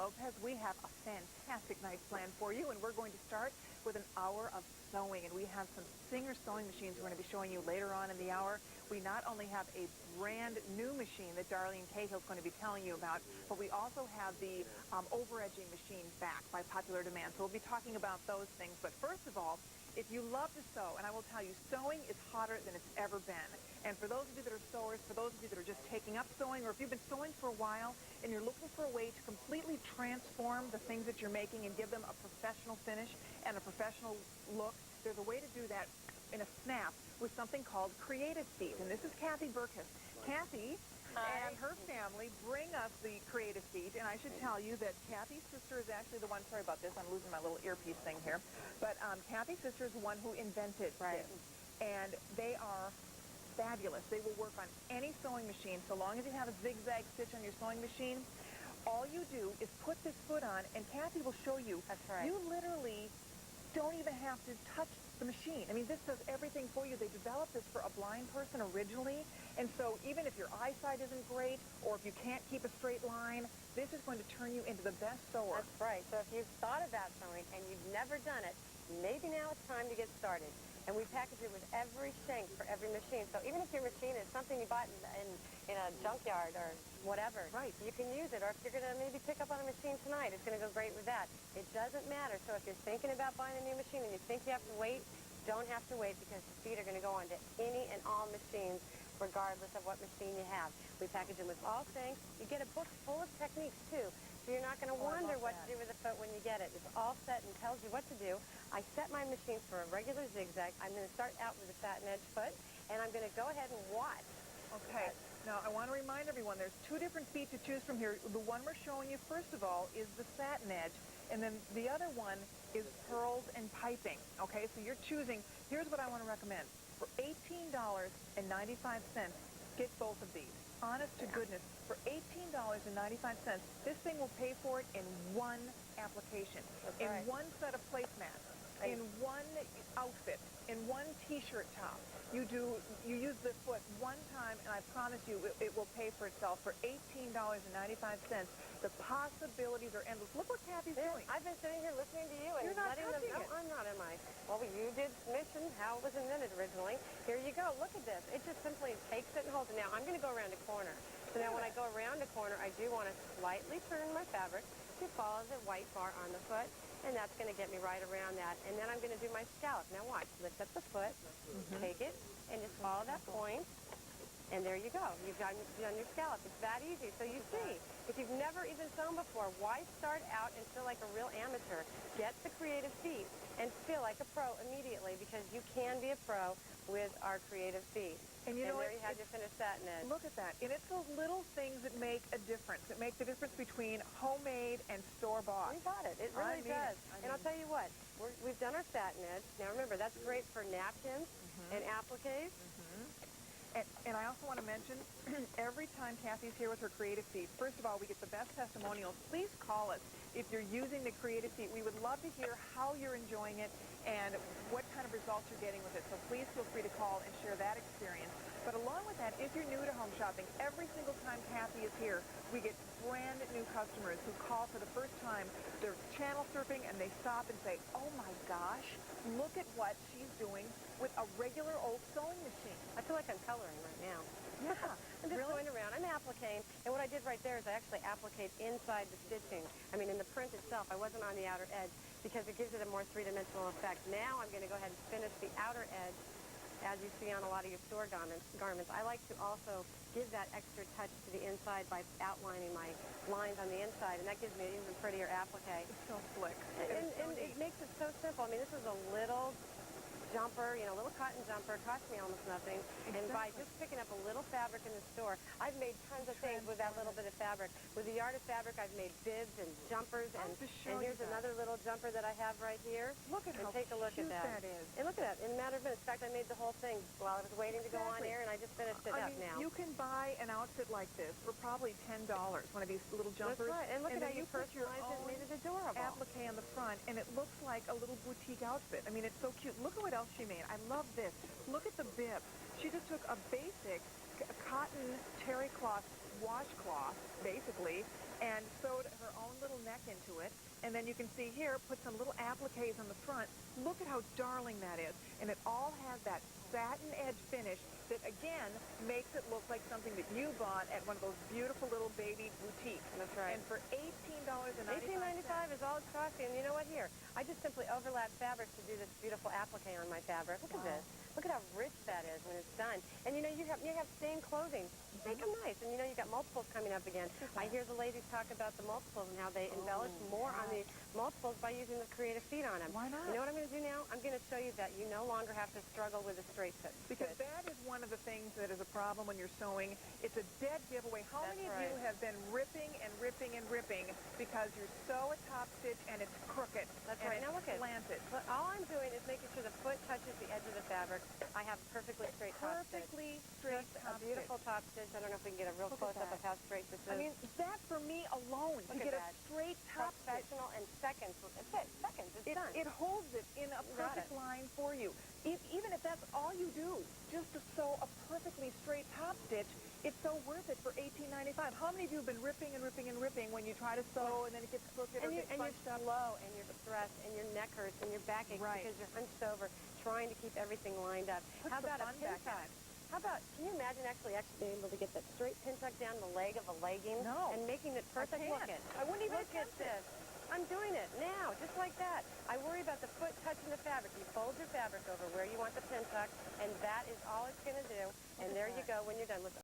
Lopez. We have a fantastic night planned for you, and we're going to start with an hour of sewing. And we have some Singer sewing machines we're going to be showing you later on in the hour. We not only have a brand new machine that Darlene Cahill is going to be telling you about, but we also have the over-edging machine back by popular demand. So we'll be talking about those things. But first of all, if you love to sew, and I will tell you, sewing is hotter than it's ever been. And for those of you that are sewers, for those of you that are just taking up sewing, or if you've been sewing for a while and you're looking for a way to completely transform the things that you're making and give them a professional finish and a professional look, there's a way to do that in a snap with something called Creative Feet. And this is Kathy Burkus. Kathy and her family bring us the Creative Feet, and I should tell you that Kathy's sister is actually the one, sorry about this, I'm losing my little earpiece thing here, but Kathy's sister is the one who invented this, and they are fabulous. They will work on any sewing machine, so long as you have a zigzag stitch on your sewing machine. All you do is put this foot on, and Kathy will show you. That's right. You literally don't even have to touch the machine. I mean, this does everything for you. They developed this for a blind person originally, and so even if your eyesight isn't great or if you can't keep a straight line, this is going to turn you into the best sewer. That's right. So if you've thought about sewing and you've never done it, maybe now it's time to get started. And we package it with every shank for every machine. So even if your machine is something you bought in a junkyard or whatever, you can use it. Or if you're going to maybe pick up on a machine tonight, it's going to go great with that. It doesn't matter. So if you're thinking about buying a new machine and you think you have to wait, don't have to wait, because the feet are going to go onto any and all machines, regardless of what machine you have. We package them with all shanks. You get a book full of techniques, too. So you're not going to wonder what to do with the foot when you get it. It's all set and tells you what to do. I set my machine for a regular zigzag. I'm going to start out with a Satinedge foot, and I'm going to go ahead and watch. Okay. Now, I want to remind everyone there's two different feet to choose from here. The one we're showing you, first of all, is the Satinedge, and then the other one is pearls and piping. Okay, so you're choosing. Here's what I want to recommend. For $18.95, get both of these. Honest to goodness, for $18.95, this thing will pay for it in one application, in one set of placemats, in one outfit, in one T-shirt top. You use the foot one time, and I promise you it will pay for itself for $18.95. The possibilities are endless. Look what Kathy's doing. I've been sitting here listening to you and letting them know. I'm not, am I? Well, you did mention how it was invented originally. Here you go. Look at this. It just simply takes it and holds it. Now, I'm going to go around a corner. So now when I go around a corner, I do want to slightly turn my fabric to follow the white bar on the foot, and that's going to get me right around that. And then I'm going to do my scallop. Now watch. Lift up the foot, take it, and just follow that point. And there you go. You've done your scallop. It's that easy. So you see, if you've never even sewn before, why start out and feel like a real amateur? Get the Creative Feet and feel like a pro immediately, because you can be a pro with our Creative Feet. And you know, there you have your finished Satinedge. Look at that. And it's those little things that make a difference. It makes the difference between homemade and store-bought. You got it. It really does. And I'll tell you what, we've done our Satinedge. Now remember, that's great for napkins and appliques. And I also want to mention, every time Kathy's here with her Creative Feet, first of all, we get the best testimonials. Please call us if you're using the Creative Feet. We would love to hear how you're enjoying it and what kind of results you're getting with it. So please feel free to call and share that experience. But along with that, if you're new to home shopping, every single time Kathy is here, we get brand new customers who call for the first time. They're channel surfing, and they stop and say, oh my gosh, look at what she's doing with a regular old sewing machine. I feel like I'm coloring right now. Yeah. I'm just going around. I'm appliquing, and what I did right there is I actually appliqued inside the stitching. I mean, in the print itself, I wasn't on the outer edge, because it gives it a more three-dimensional effect. Now I'm going to go ahead and finish the outer edge, as you see on a lot of your store garments. I like to also give that extra touch to the inside by outlining my lines on the inside, and that gives me an even prettier applique. It's so slick. And it makes it so simple. I mean, this is a little jumper, you know, a little cotton jumper. It cost me almost nothing. And by just picking up a little fabric in the store, I've made tons of things with that little bit of fabric. With the yard of fabric, I've made bibs and jumpers, and here's another little jumper that I have right here. Look at how take a look cute at that is. And look at that. In a matter of minutes. In fact, I made the whole thing while I was waiting to go on air, and I just finished it up now. You can buy an outfit like this for probably $10, one of these little jumpers. That's right. And look at how you personalized it and made it adorable. Applique on the front, and it looks like a little boutique outfit. I mean, it's so cute. Look at what else she made. I love this. Look at the bib. She just took a basic cotton terry cloth washcloth, basically, and sewed her own little neck And then you can see here, put some little appliques on the front. Look at how darling that is. And it all has that satin edge finish that, again, makes it look like something that you bought at one of those beautiful little baby boutiques. That's right. And for $18.95. $18.95 is all it's costing. And you know what? Here, I just simply overlap fabrics to do this beautiful applique on my fabric. Look at this. Look at how rich that is when it's done. And you know, you have stained clothing. Make them nice. And you know, you got multiples coming up again. I hear the ladies talk about the multiples and how they embellish more on the multiples by using the creative feet on them. Why not? You know what I'm going to do now? I'm going to show you that you no longer have to struggle with a straight fit. Because that is one of the things that is a problem when you're sewing. It's a dead giveaway. How many of you have been ripping and ripping and ripping because you sew a top stitch and it's crooked? That's right. Now look at slanted. But all I'm doing is making sure the foot touches the edge of the fabric. I have perfectly straight top stitch. Perfectly straight top stitch. A beautiful top stitch. I don't know if we can get a real close-up of how straight this is. I mean, that for me alone, to get a straight top stitch. Professional and seconds. That's it. Seconds. It's done. It holds it in a perfect line for you. Even if that's all you do, just to sew a perfectly straight top stitch, it's so worth it for $18.95. How many of you have been ripping and ripping and ripping when you try to sew and then it gets crooked or gets bunched up? And you're slow and you're stressed and your neck hurts and your back aches because you're hunched over trying to keep everything lined up. How about a pin tuck? How about, can you imagine actually being able to get that straight pin tuck down the leg of a legging? No. And making it perfect? Look at it. I wouldn't even Look at this. I'm doing it now, just like that. I worry about the foot touching the fabric. You fold your fabric over where you want the pin tuck, and that is all it's going to do. And there you go when you're done with it.